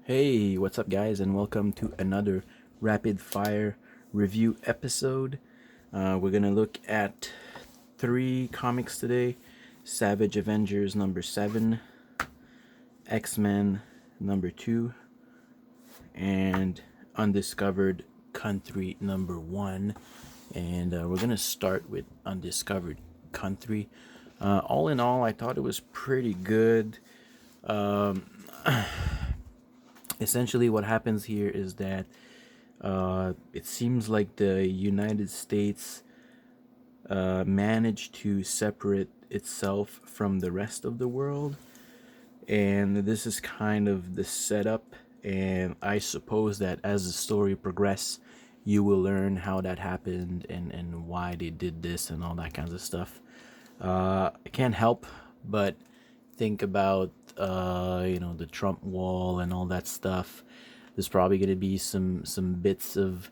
Hey, what's up, guys, and welcome to another rapid fire review episode. We're gonna look at three comics today: Savage Avengers number 7, X-Men number 2, and Undiscovered Country number 1. And we're gonna start with Undiscovered Country. All in all, I thought it was pretty good. Essentially, what happens here is that it seems like the United States managed to separate itself from the rest of the world, and this is kind of the setup. And I suppose that as the story progresses, you will learn how that happened and why they did this and all that kinds of stuff. I can't help but think about the Trump wall and all that stuff. There's probably going to be some bits of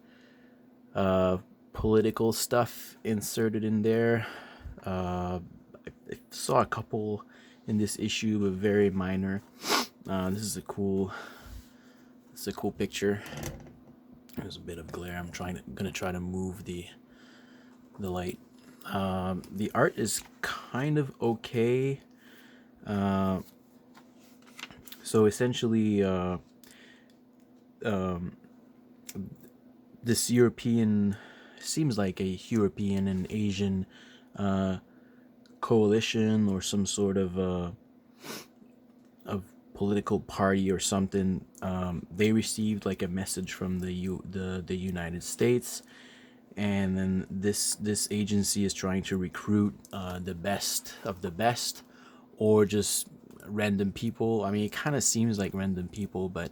political stuff inserted in there. I saw a couple in this issue, but very minor. This is a cool picture. There's a bit of glare. Gonna try to move the light. The art is kind of okay. So essentially, this European seems like a European and Asian coalition or some sort of political party or something. They received like a message from the United States, and then this agency is trying to recruit the best of the best, or just random people. I mean, it kind of seems like random people, but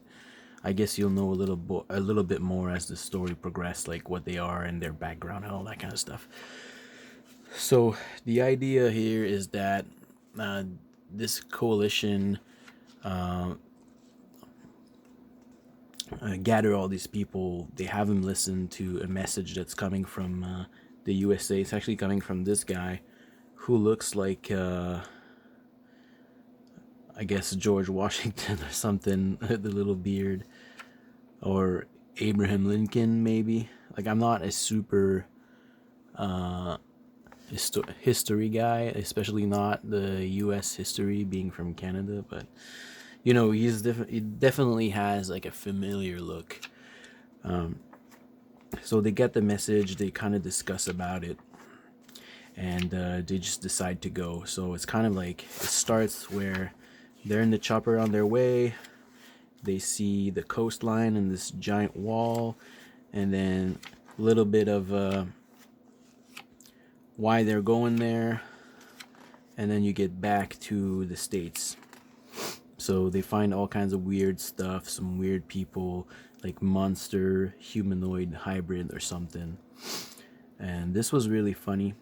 I guess you'll know a little bit more as the story progresses, like what they are and their background and all that kind of stuff. So the idea here is that this coalition gather all these people. They have them listen to a message that's coming from the USA. It's actually coming from this guy who looks like I guess George Washington or something, the little beard, or Abraham Lincoln maybe. Like, I'm not a super history guy, especially not the U.S. history, being from Canada, but he definitely has like a familiar look. So they get the message, they kind of discuss about it, and they just decide to go. So it's kind of like, it starts where they're in the chopper on their way. They see the coastline and this giant wall, and then a little bit of why they're going there, and then you get back to the States. So they find all kinds of weird stuff, some weird people, like monster humanoid hybrid or something. And this was really funny.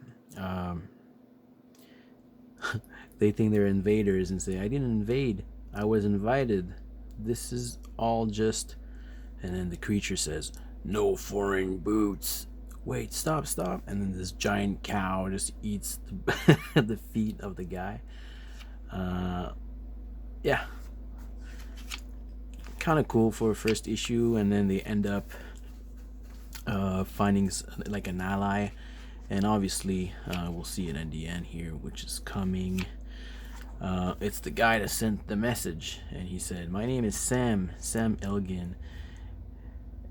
They think they're invaders and say, "I didn't invade, I was invited. This is all just..." And then the creature says, "No foreign boots. Wait, stop." And then this giant cow just eats the feet of the guy. Yeah, kind of cool for a first issue. And then they end up finding like an ally, and obviously we'll see it at the end here, which is coming. It's the guy that sent the message, and he said, "My name is Sam Elgin,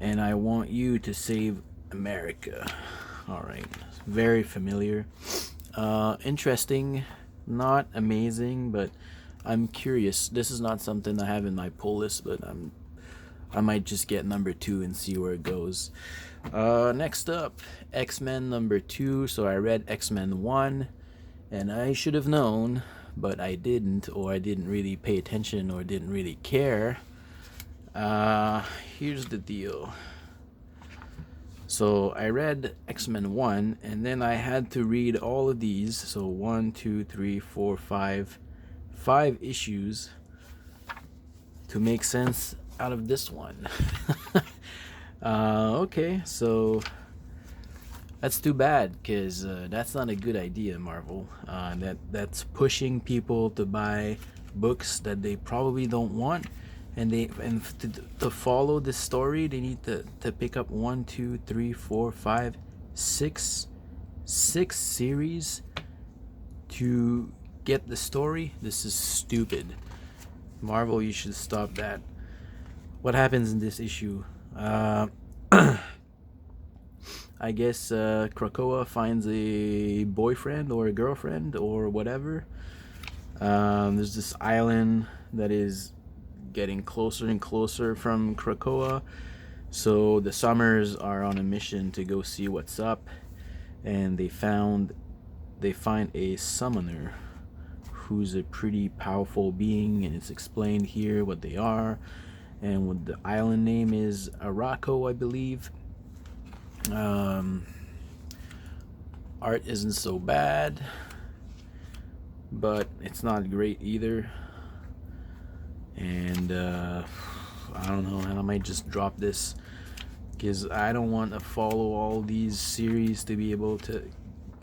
and I want you to save America." All right, very familiar. Interesting, not amazing, but I'm curious. This is not something I have in my pull list, but I might just get number 2 and see where it goes. Next up, X-Men number 2. So I read X-Men 1, and I should have known, but I didn't, or I didn't really pay attention, or didn't really care. Here's the deal. So I read X-Men 1, and then I had to read all of these. So 1, 2, 3, 4, 5 issues to make sense out of this one. Okay, so that's too bad, because that's not a good idea, Marvel. That's pushing people to buy books that they probably don't want, and to follow this story, they need to pick up 1, 2, 3, 4, 5, 6 series to get the story. This is stupid. Marvel, you should stop that. What happens in this issue? I guess Krakoa finds a boyfriend or a girlfriend or whatever. There's this island that is getting closer and closer from Krakoa. So the Summers are on a mission to go see what's up, and they find a summoner who's a pretty powerful being, and it's explained here what they are, and what the island name is Arakko, I believe. Art isn't so bad, but it's not great either. And I don't know, and I might just drop this because I don't want to follow all these series to be able to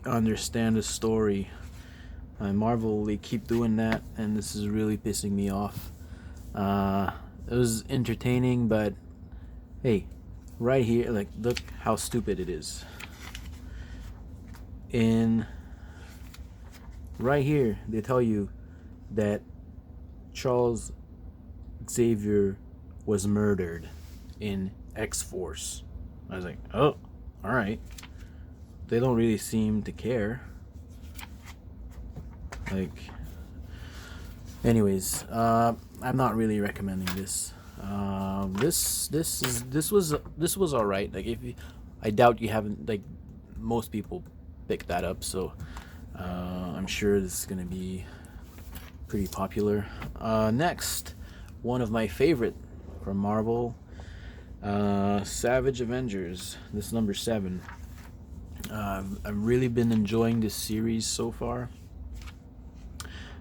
understand the story. Marvel, they keep doing that, and this is really pissing me off. It was entertaining, but hey, right here, like, look how stupid it is. Right here, they tell you that Charles Xavier was murdered in X-Force. I was like, oh, alright. They don't really seem to care. Like, anyways, I'm not really recommending this. This was alright. Like, I doubt you haven't, like, most people picked that up, so I'm sure this is gonna be pretty popular. Next, one of my favorite from Marvel, Savage Avengers. This is number 7. I've really been enjoying this series so far.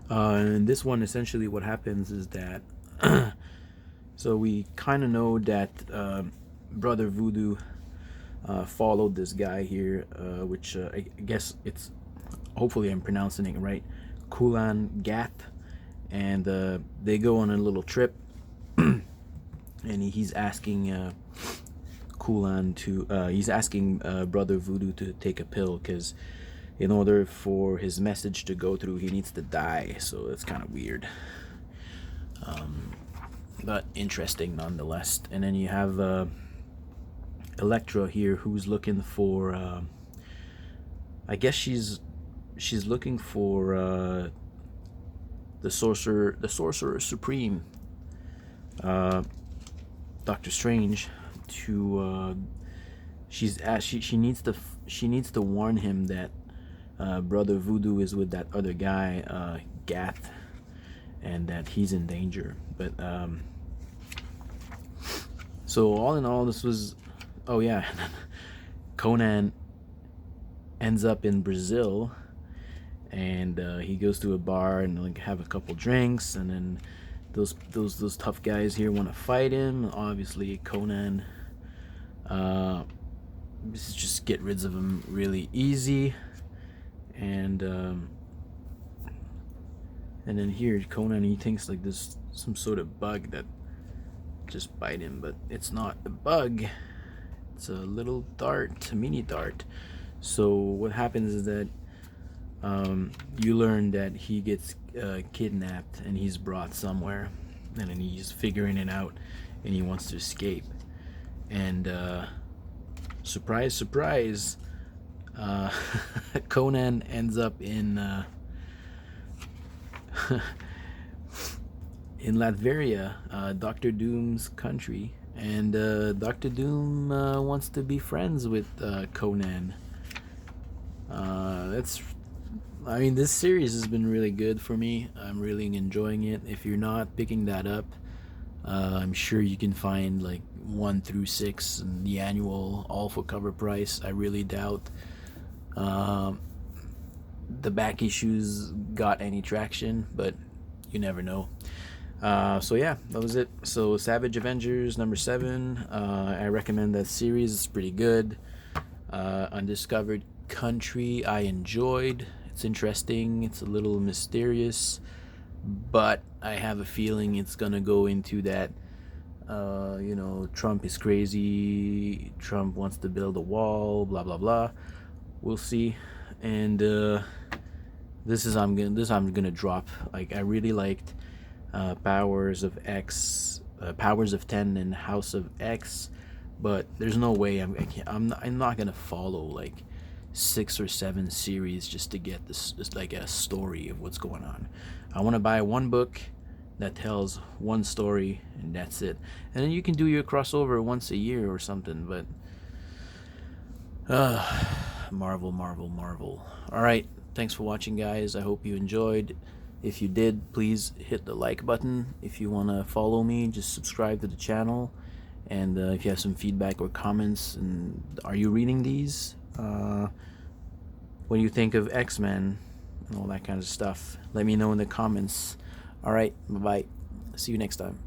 And this one, essentially what happens is that so we kind of know that Brother Voodoo followed this guy here, which I guess it's, hopefully I'm pronouncing it right, Kulan Gath, and they go on a little trip, and he's asking Kulan to he's asking Brother Voodoo to take a pill, because in order for his message to go through, he needs to die. So it's kind of weird, but interesting nonetheless. And then you have Elektra here, who's looking for I guess she's looking for the sorcerer supreme, Doctor Strange, to she needs to warn him that Brother Voodoo is with that other guy, Gath, and that he's in danger. But so all in all, this was, oh yeah, Conan ends up in Brazil, and he goes to a bar and like have a couple drinks, and then those tough guys here want to fight him. Obviously, Conan just get rid of him really easy, and then here Conan, he thinks like there's some sort of bug that just bite him, but it's not a bug. It's a little dart, a mini dart. So what happens is that you learn that he gets kidnapped and he's brought somewhere, and then he's figuring it out, and he wants to escape. And surprise, surprise, Conan ends up in in Latveria, Doctor Doom's country, and Doctor Doom wants to be friends with Conan. I mean, this series has been really good for me. I'm really enjoying it. If you're not picking that up, I'm sure you can find like 1 through 6 in the annual, all for cover price. I really doubt the back issues got any traction, but you never know. So yeah, that was it. So Savage Avengers number 7. I recommend that series. It's pretty good. Undiscovered Country, I enjoyed. It's interesting. It's a little mysterious, but I have a feeling it's gonna go into that. Trump is crazy. Trump wants to build a wall. Blah blah blah. We'll see. And this I'm gonna drop. Like, I really liked Powers of X, Powers of 10, and House of X, but there's no way I'm not gonna follow like 6 or 7 series just to get this just like a story of what's going on. I want to buy one book that tells one story and that's it, and then you can do your crossover once a year or something. But Marvel, Marvel, Marvel. All right, thanks for watching, guys. I hope you enjoyed. If you did, please hit the like button. If you want to follow me, just subscribe to the channel. And if you have some feedback or comments, and are you reading these? What do you think of X-Men and all that kind of stuff? Let me know in the comments. All right, bye-bye. See you next time.